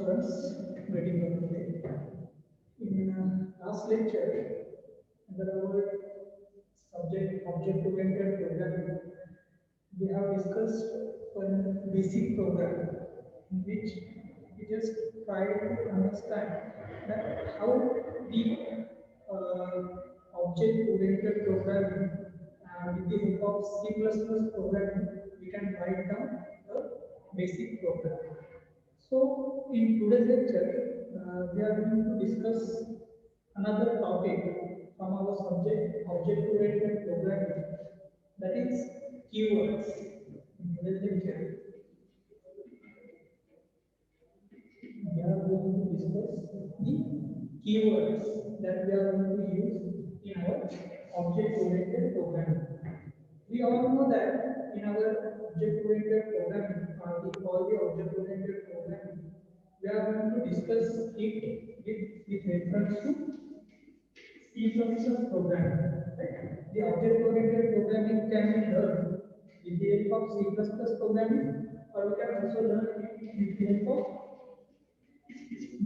students, greeting you today. In last lecture, under our subject object-oriented programming, we have discussed one basic program in which we just try to understand that how the object-oriented programming with the help of C++ programming we can write down the basic program. So, in today's lecture, we are going to discuss another topic from our subject, object-oriented programming, that is keywords. In today's lecture, we are going to discuss the keywords that we are going to use in our object-oriented programming. We all know that in our object-oriented programming, we call the object-oriented programming, we are going to discuss it with reference to C++ programming. Right? The object-oriented programming can be learned with the help of C++ programming, or we can also learn it with the help of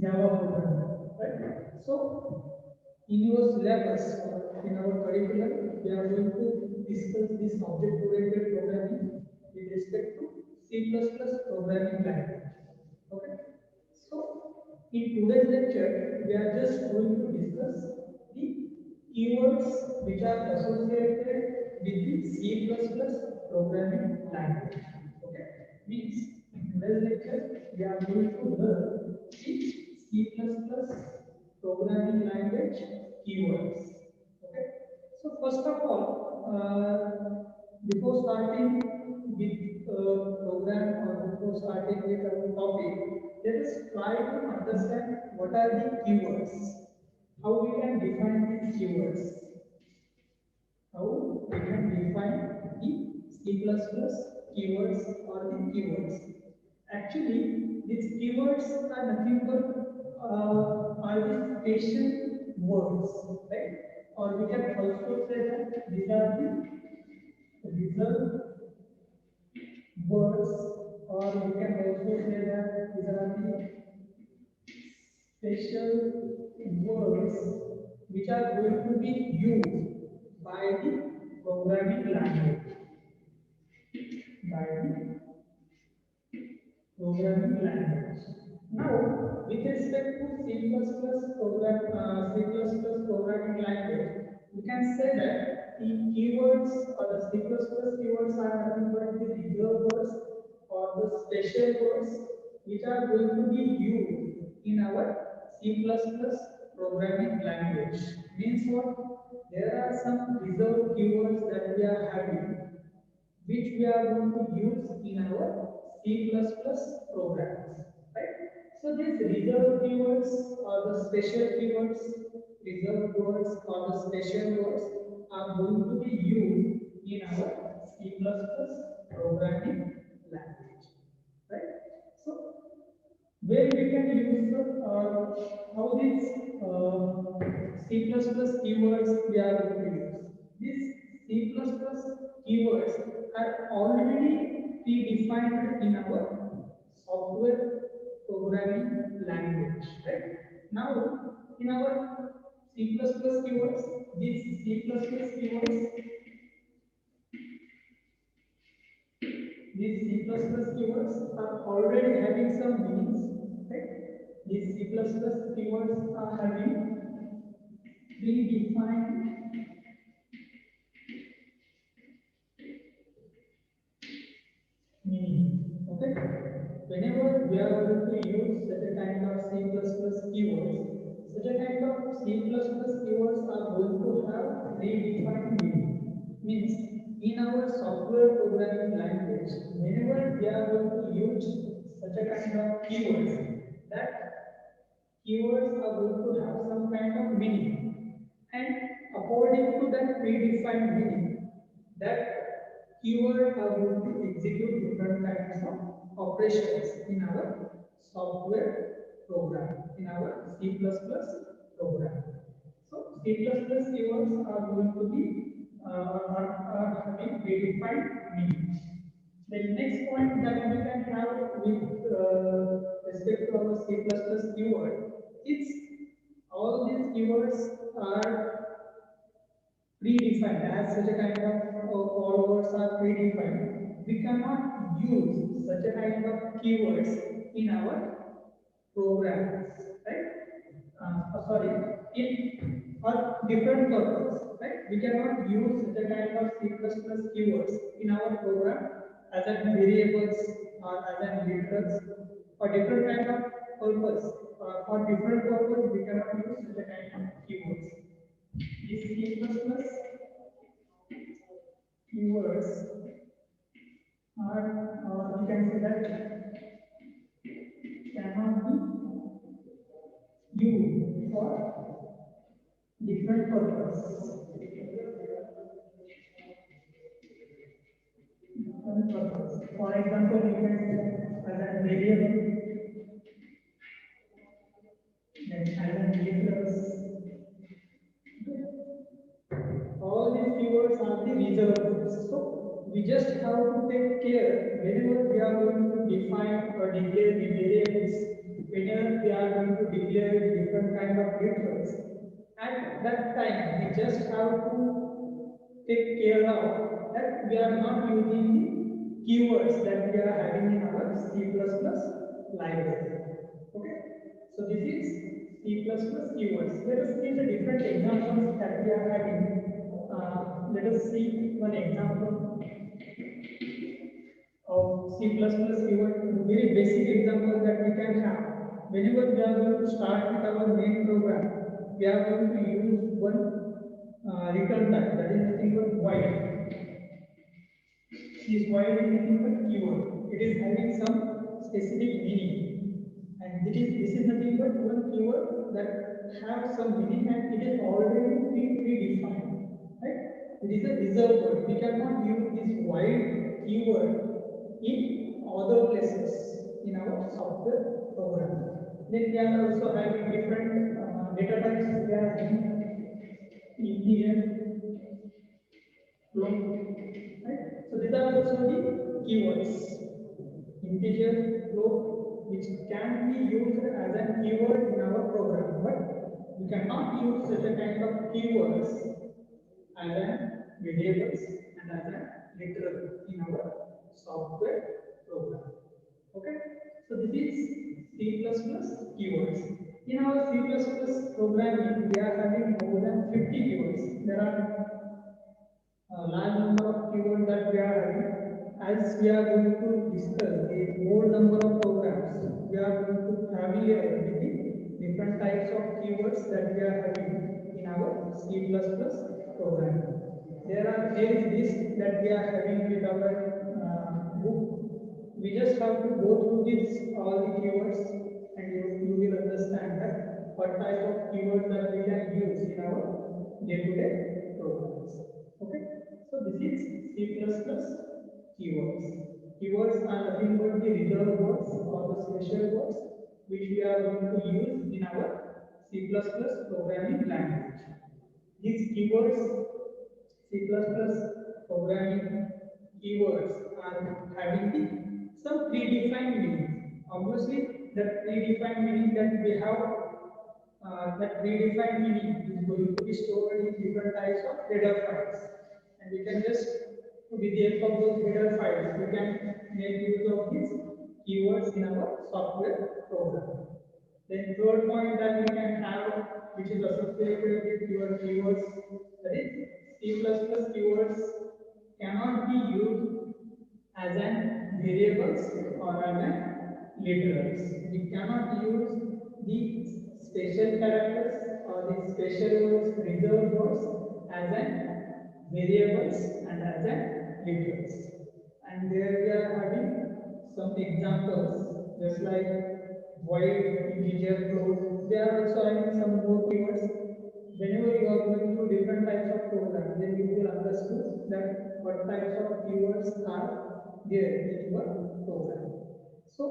Java programming. Right? So, in your syllabus or in our curriculum, we are going to discuss this object-oriented programming with respect to C++ programming language. Okay. So, in today's lecture, we are just going to discuss the keywords which are associated with the C++ programming language. Okay. Means in today's lecture, we are going to learn the C++ programming language keywords. Okay. So first of all, before starting with program or before starting with our topic, let us try to understand what are the keywords. How we can define these keywords. How we can define the C++ keywords or the keywords. Actually, these keywords are nothing but are the special words, right? Or we can also say that these are the reserved words, or we can also say that these are the special words which are going to be used by the programming language. By the programming language. Now, with respect to C++ programming language, we can say that the keywords or the C++ keywords are nothing but the reserved words or the special words which are going to be used in our C++ programming language. Means what? There are some reserved keywords that we are having, which we are going to use in our C++ programs, right? So these reserved keywords or the special keywords, reserved words or the special words are going to be used in our C++ programming language, right? So where we can use how these C++ keywords we are going to use. These C++ keywords are already predefined in our software programming language. Right? Now, in our C++ keywords, these C++ keywords, are already having some meanings. Right? These C++ keywords are having predefined meaning. Okay. Whenever we are going to use such a kind of C++ keywords, such a kind of C++ keywords are going to have predefined meaning. Means in our software programming language, whenever we are going to use such a kind of keywords, that keywords are going to have some kind of meaning, and according to that predefined meaning, that keyword are going to execute different kinds of operations in our software program, in our C++ program. So C++ keywords are going to be are having predefined meanings. The next point that we can have with respect to our C++ keyword, it's all these keywords are predefined as such a kind of all words are predefined. We cannot use such a kind of keywords in our programs, right? Sorry, in or different purpose, right? We cannot use such a kind of C++ keywords in our program as a variables or as a literals for different kind of purpose. For different purpose, we cannot use such a kind of keywords. These C++ keywords are, we can say that cannot be used for different purpose. Different purpose. For example, we can say as a variable, then as a literals. All these keywords are the reserved words. So we just have to take care whenever we are going to define or declare the variables, whenever we are going to declare different kind of literals. At that time, we just have to take care of that we are not using the keywords that we are having in our C++ library. Okay, so this is C++ keywords. Let us see the different examples that we are having. Let us see one example of C++ keyword, very basic example that we can have. Whenever we are going to start with our main program, we are going to use one return type, that is nothing but void. This void is nothing but keyword. It is having some specific meaning, and this is nothing but one keyword that have some meaning, and it is already predefined. Right? It is a reserved word. We cannot use this void keyword in other places in our software program. Then we are also having different data types. We are having integer, float, right? So these are also the keywords. Integer, float, which can be used as a keyword in our program, but we cannot use such a kind of keywords as a variables and as a literal in our software program. Okay, so this is C++ keywords. In our C++ programming, we are having more than 50 keywords. There are a large number of keywords that we are having. As we are going to discuss the more number of programs, we are going to familiar with the different types of keywords that we are having in our C++ program. There is this that we are having with our book. We just have to go through this all the keywords, and you will understand that what type of keywords that we can use in our day-to-day programs. Okay, so this is C++ keywords. Keywords are nothing but the reserved words or the special words which we are going to use in our C++ programming language. These keywords, C++ programming keywords are having some predefined meaning. Obviously, the predefined meaning that we have, that predefined meaning is going to be stored in different types of header files, and we can just, with the help of those header files, we can make use of these keywords in our software program. Then third point that we can have, which is associated with your keywords, that is C++ keywords cannot be used as an variables or as an literals. We cannot use the special characters or the special words, reserved words as an variables and as an literals. And there we are having some examples, just like void, integer, float. They are also having some more keywords. Whenever you are going through different types of programs, then you will understand that what types of keywords are there in your program. So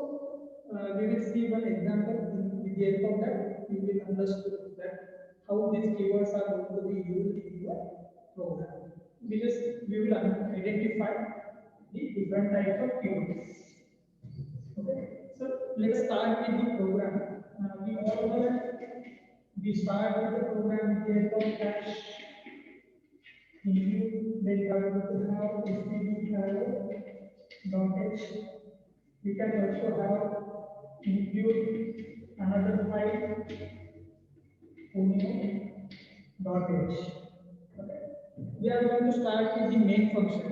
we will see one example. With the help of that, you will understand that how these keywords are going to be used in your program. We will identify the different types of keywords. Okay. So let's start with the program. We all know that we start with the program with the help of cache. Include, then we are going to have std dot h. We can also have include another file dot h. Okay. We are going to start with the main function.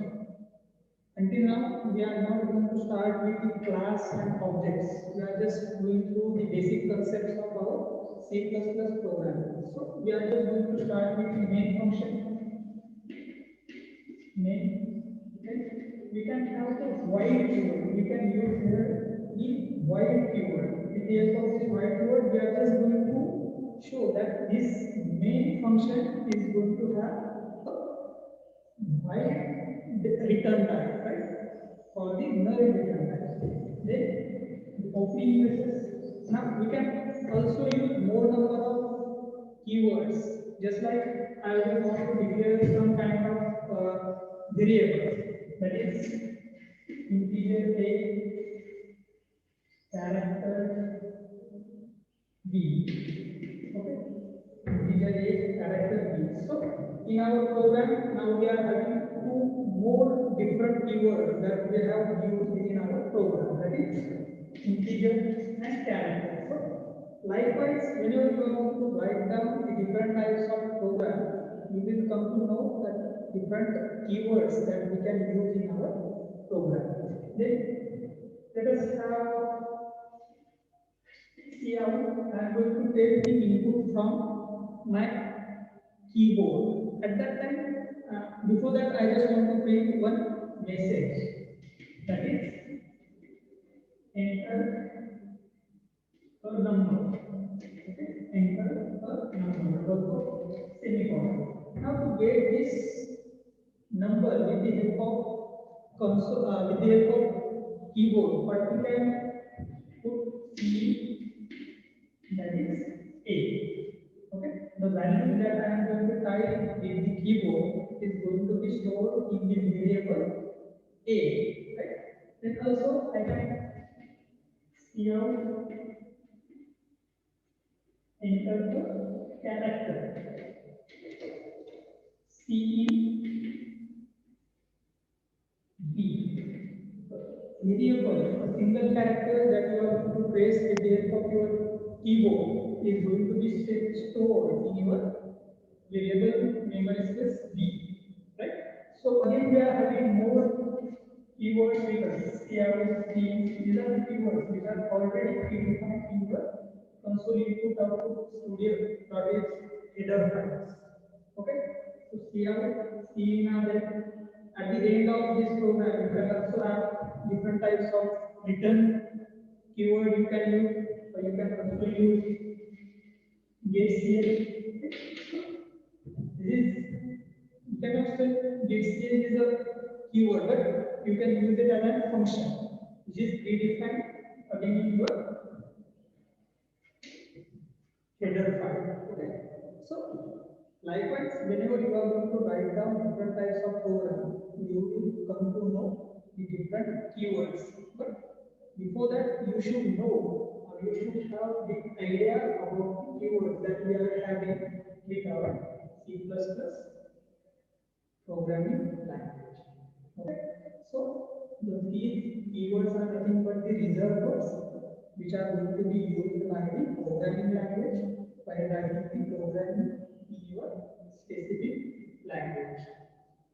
Until now, we are not going to start with the class and objects. We are just going through the basic concepts of our C++ program. So we are just going to start with the main function. Main. Okay. We can have the while keyword. We can use here the while keyword. With the help of this while keyword, we are just going to show that this main function is going to have while return type, right? For the null return type. Then the OP now we can also use more number of keywords. Just like I will want to declare some kind of variable, that is integer a, character b. Okay, integer a, character b. So in our program now we are having two more different keywords that we have used in our program, that is integer and character. So likewise, whenever you are going to write down the different types of program, you will come to know that different keywords that we can use in our program. Then let us have see how I am going to take the input from my keyboard. At that time, before that, I just want to print one message, that is enter a number. Okay. Enter a number. Semicolon. Now to get this number with the help of console, with the help of keyboard, but we can put C, that is A. Okay. The value that I am going to type in the keyboard is going to be stored in the variable A. Right. Then also I can see out enter the character CEB. Variable, a single character that you are going to trace with the help of your keyboard is going to be stored in your variable memory space B, right? So again we are having more keywords with us. Here these are the keywords which are already predefined in your console input output studio.h header files. Okay, so C now that at the end of this program you can also have different types of return keyword you can use, or you can also use getCL. This is, you cannot say getCL is a keyword, but you can use it as a function which is predefined again in your header file. Okay. So likewise, whenever you are going to write down different types of program, you will come to know the different keywords. But before that, you should know, or you should have the idea about the keywords that we are having with our C++ programming language. Okay. So these keywords are nothing but the reserved words which are going to be used by the programming language by writing the program in your specific language.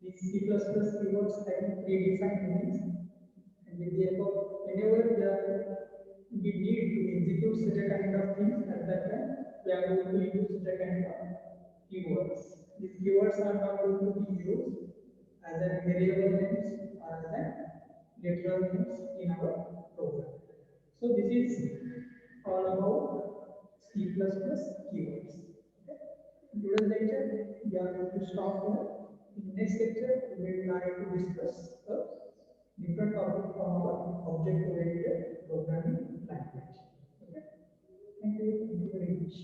These C++ keywords have predefined meanings, and with the help of whenever we need to execute such a kind of things, at that time we are going to use such a kind of keywords. These keywords are not going to be used as a variable names or as a literal names in our program. So this is all about C++ keywords. Okay. In today's lecture, we are going to stop here. In the next lecture, we will try to discuss a different topic from our object-oriented programming language. Okay. Thank you very much.